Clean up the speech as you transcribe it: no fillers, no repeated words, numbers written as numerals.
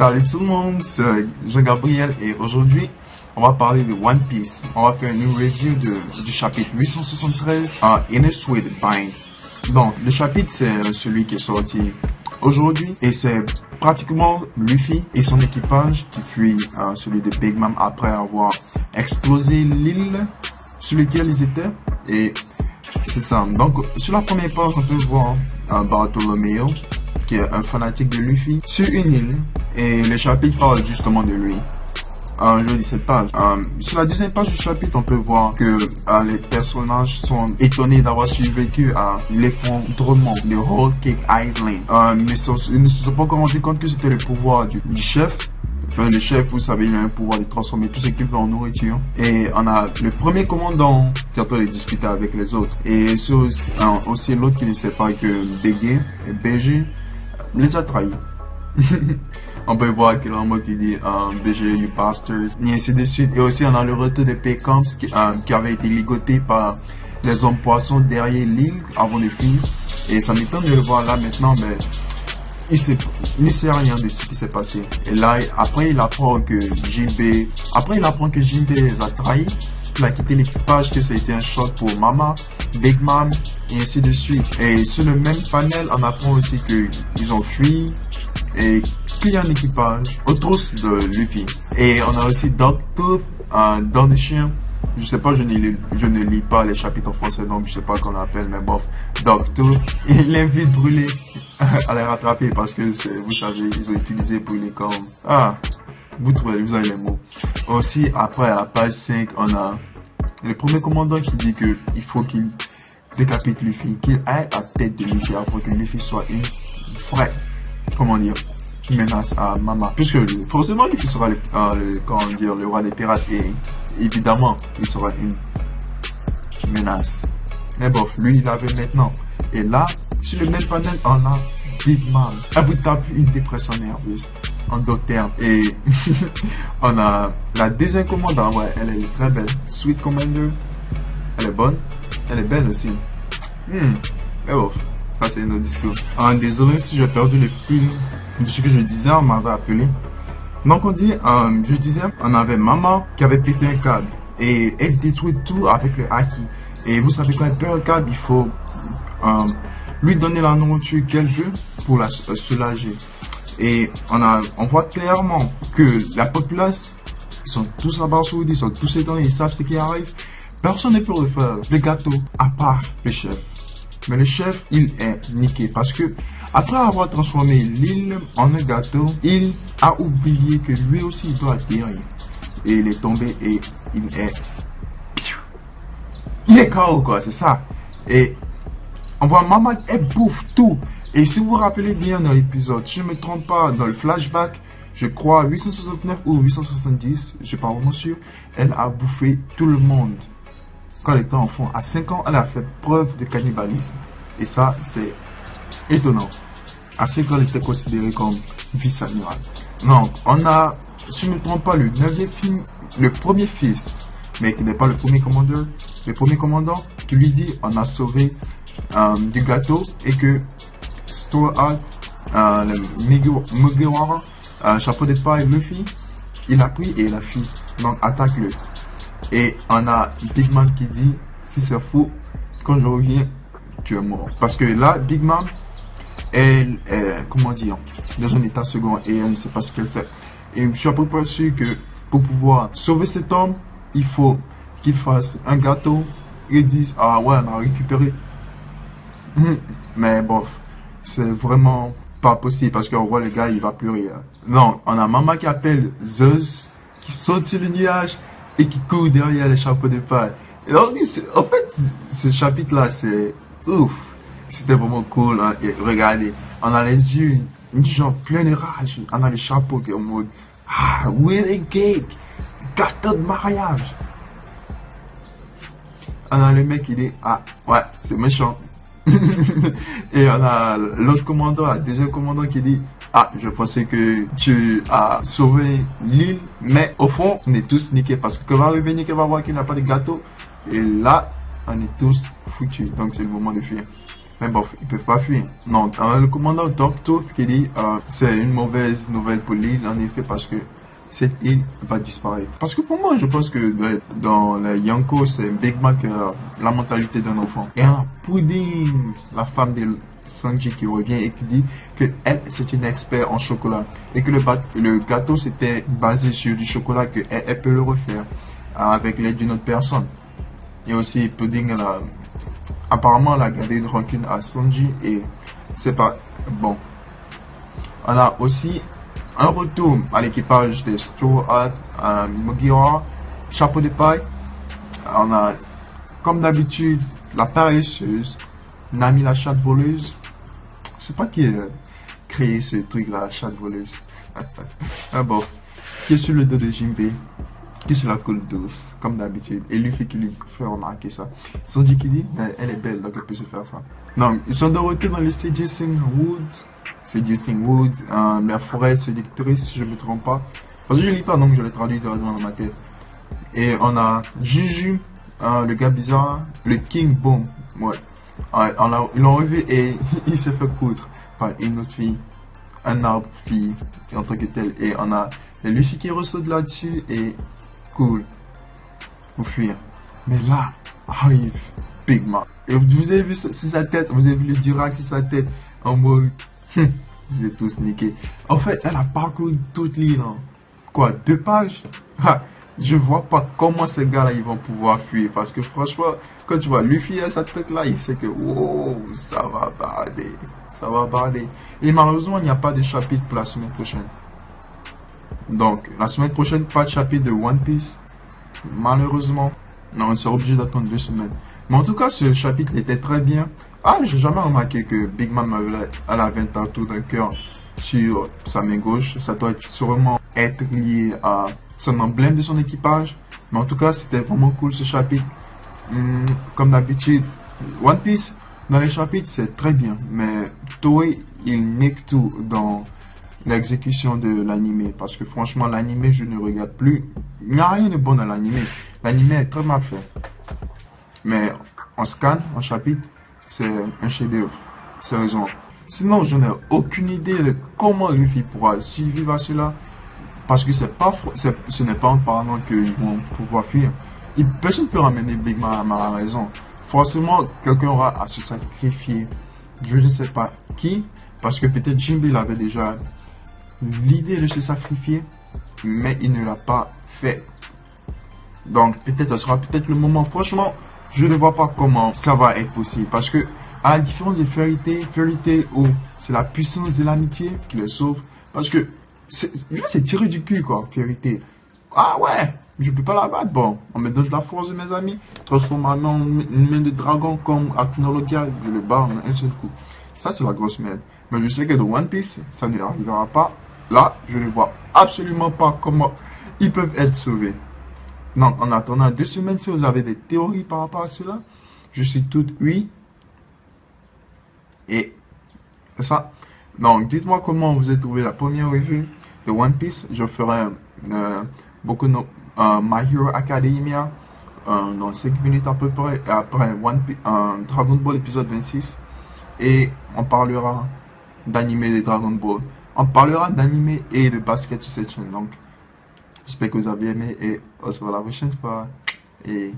Salut tout le monde, c'est Jean-Gabriel et aujourd'hui on va parler de One Piece. On va faire une review du chapitre 873 Inner Sweet Bind. Donc le chapitre c'est celui qui est sorti aujourd'hui et c'est pratiquement Luffy et son équipage qui fuient celui de Big Mom après avoir explosé l'île sur laquelle ils étaient. Et c'est ça. Donc sur la première page on peut voir Bartolomeo qui est un fanatique de Luffy sur une île et le chapitre parle justement de lui. Je lis cette page. Sur la deuxième page du chapitre, on peut voir que les personnages sont étonnés d'avoir survécu à l'effondrement de Whole Cake Island. Mais ils ne se sont pas encore rendus compte que c'était le pouvoir du chef. Le chef, vous savez, il a un pouvoir de transformer tout ce qu'il veut en nourriture. Et on a le premier commandant qui est en train de discuter avec les autres. Et c'est aussi l'autre qui ne sait pas que BG les a trahis. On peut voir qu'il y a un mot qui dit BG, you bastard, et ainsi de suite. Et aussi, on a le retour de Peckhams qui avait été ligoté par les hommes poissons derrière l'île avant de fuir. Et ça m'étonne de le voir là maintenant, mais il ne sait rien de ce qui s'est passé. Et là, après, il apprend que Jinbei les a trahis. Il a quitté l'équipage, que ça a été un choc pour Mama, Big Mom, et ainsi de suite. Et sur le même panel, on apprend aussi qu'ils ont fui et qu'il y a un équipage aux trousses de Luffy. Et on a aussi Dogtooth dans le chien. Je sais pas, je ne lis pas les chapitres en français, donc je sais pas qu'on appelle, mais bon, Dogtooth. Il invite Brûlé à les rattraper parce que vous savez, ils ont utilisé Brûlé comme... vous avez les mots. Aussi, après, à la page 5, on a le premier commandant qui dit qu'il faut qu'il décapite Luffy, qu'il aille à tête de Luffy afin que Luffy soit une vraie, menace à Mama. Puisque forcément, Luffy sera le roi des pirates et évidemment, il sera une menace. Mais bon, lui, il l'avait maintenant. Et là, sur le même panel, on a Big Mom. Elle vous tape une dépression nerveuse. En d'autres termes. Et on a la deuxième commandant, ouais, elle est très belle. Sweet Commander, elle est bonne, elle est belle aussi. Mais bon, ça c'est notre discours. Désolé si j'ai perdu le fil de ce que je disais, on m'avait appelé. Donc on dit, je disais, on avait Mama qui avait pété un câble et elle détruit tout avec le haki. Et vous savez, quand elle perd un câble, il faut lui donner la nourriture qu'elle veut pour la soulager. Et on voit clairement que la populace, ils sont tous abasourdis, ils sont tous étonnés, ils savent ce qui arrive. Personne ne peut refaire le gâteau à part le chef. Mais le chef, il est niqué parce que après avoir transformé l'île en un gâteau, il a oublié que lui aussi il doit atterrir. Et il est tombé et il est KO quoi, c'est ça. Et on voit Mama, elle bouffe tout. Et si vous vous rappelez bien dans l'épisode, si je ne me trompe pas, dans le flashback, je crois 869 ou 870, je ne suis pas vraiment sûr, elle a bouffé tout le monde. Quand elle était enfant, à 5 ans, elle a fait preuve de cannibalisme. Et ça, c'est étonnant. À 5 ans, elle était considérée comme vice-amiral. Donc, on a, si je ne me trompe pas, le premier fils, mais qui n'est pas le premier commandeur, le premier commandant, qui lui dit, on a sauvé du gâteau et que Straw Hat, le Mugiwara, chapeau de paille, Luffy, il a pris et il a fui. Donc attaque-le. Et on a Big Mom qui dit, si c'est faux, quand je reviens, tu es mort. Parce que là, Big Mom, elle est, comment dire, dans un état second et elle ne sait pas ce qu'elle fait. Et je suis à peu près sûr que pour pouvoir sauver cet homme, il faut qu'il fasse un gâteau et dise, ah ouais, on a récupéré. Mais bof. C'est vraiment pas possible parce qu'on voit le gars, il va plus rire. Non, on a Mama qui appelle Zeus, qui saute sur le nuage et qui court derrière les chapeaux de paille. Et donc, en fait, ce chapitre-là, c'est ouf. C'était vraiment cool. Hein. Et regardez, on a les yeux, une genre plein de rage. On a le chapeau qui est en mode, wedding cake, gâteau de mariage. On a le mec qui dit, ouais, c'est méchant. Et on a l'autre commandant, le deuxième commandant qui dit, je pensais que tu as sauvé l'île, mais au fond, on est tous niqués parce que quand va revenir, qu'il va voir qu'il n'a pas de gâteau, et là, on est tous foutus. Donc c'est le moment de fuir. Mais bon, ils peuvent pas fuir. Donc, le commandant Dogtooth qui dit c'est une mauvaise nouvelle pour l'île, en effet, parce que cette île va disparaître. Parce que pour moi, je pense que dans les Yonko, c'est Big Mac la mentalité d'un enfant. Et un Pudding, la femme de Sanji qui revient et qui dit que elle, c'est une expert en chocolat. Et que le gâteau, c'était basé sur du chocolat, que elle peut le refaire avec l'aide d'une autre personne. Et aussi, Pudding, apparemment, elle a gardé une rancune à Sanji et c'est pas bon. On a aussi un retour à l'équipage des Straw Hat, Mugiwara, Chapeau de paille. On a, comme d'habitude, la paresseuse, Nami la chatte voleuse. Je sais pas qui a créé ce truc là, la chatte voleuse. Ah bon, qui est sur le dos de Jinbei, qui se la coule douce, comme d'habitude. Et Luffy qui lui fait remarquer ça. Sanji qui dit, elle est belle, donc elle peut se faire ça. Donc, ils sont de retour dans le Seducing Woods. Seducing Woods, la forêt séductrice, si je ne me trompe pas. Parce que je lis pas, donc je l'ai traduit directement dans ma tête. Et on a Juju, le gars bizarre, le King Boom. Ouais. Ils l'ont revu et il s'est fait coudre par une autre fille, un arbre fille, en tant que tel. Et on a Luffy qui ressaute là-dessus et cool. Pour fuir. Mais là, arrive Big Mom. Et vous avez vu sa tête, vous avez vu le Dirac sur sa tête, en mode, vous êtes tous niqués. En fait, elle a parcouru toute l'île, hein. Quoi, 2 pages? Je vois pas comment ces gars-là, ils vont pouvoir fuir, parce que franchement, quand tu vois Luffy à sa tête là, il sait que, wow, ça va barder, ça va barder. Et malheureusement, il n'y a pas de chapitre pour la semaine prochaine. Donc, la semaine prochaine, pas de chapitre de One Piece. Malheureusement, non, on sera obligé d'attendre 2 semaines. Mais en tout cas, ce chapitre était très bien. Ah, j'ai jamais remarqué que Big Mom avait un tatou d'un cœur sur sa main gauche. Ça doit sûrement être lié à son emblème de son équipage. Mais en tout cas, c'était vraiment cool ce chapitre. Comme d'habitude, One Piece, dans les chapitres, c'est très bien. Mais Toei, il nique tout dans l'exécution de l'animé. Parce que franchement, l'animé, je ne regarde plus. Il n'y a rien de bon dans l'animé. L'animé est très mal fait. Mais en scan, en chapitre, c'est un chef-d'œuvre. Sérieusement. Sinon, je n'ai aucune idée de comment Luffy pourra survivre à cela. Parce que ce n'est pas en parlant qu'ils vont pouvoir fuir. Personne ne peut ramener Big Mom à la raison. Forcément, quelqu'un aura à se sacrifier. Je ne sais pas qui. Parce que peut-être Jinbei avait déjà l'idée de se sacrifier. Mais il ne l'a pas fait. Donc, peut-être, ce sera peut-être le moment. Franchement, je ne vois pas comment ça va être possible. Parce que, à la différence de Fairy Tail où c'est la puissance de l'amitié qui les sauve. Parce que, c'est tiré du cul, quoi, Fairy Tail. Ah ouais, je peux pas la battre. Bon, on me donne de la force de mes amis. Transforme ma main en une main de dragon comme Akino Logia. Je le bats en un seul coup. Ça, c'est la grosse merde. Mais je sais que dans One Piece, ça ne arrivera pas. Là, je ne vois absolument pas comment ils peuvent être sauvés. Donc, en attendant 2 semaines, si vous avez des théories par rapport à cela, je suis tout oui. Et ça. Donc, dites-moi comment vous avez trouvé la première revue de One Piece. Je ferai beaucoup de My Hero Academia dans 5 minutes à peu près. Et après Dragon Ball épisode 26. Et on parlera d'anime de Dragon Ball. On parlera d'anime et de basket sur cette chaîne. Donc, j'espère que vous avez aimé et on se voit la prochaine fois. Et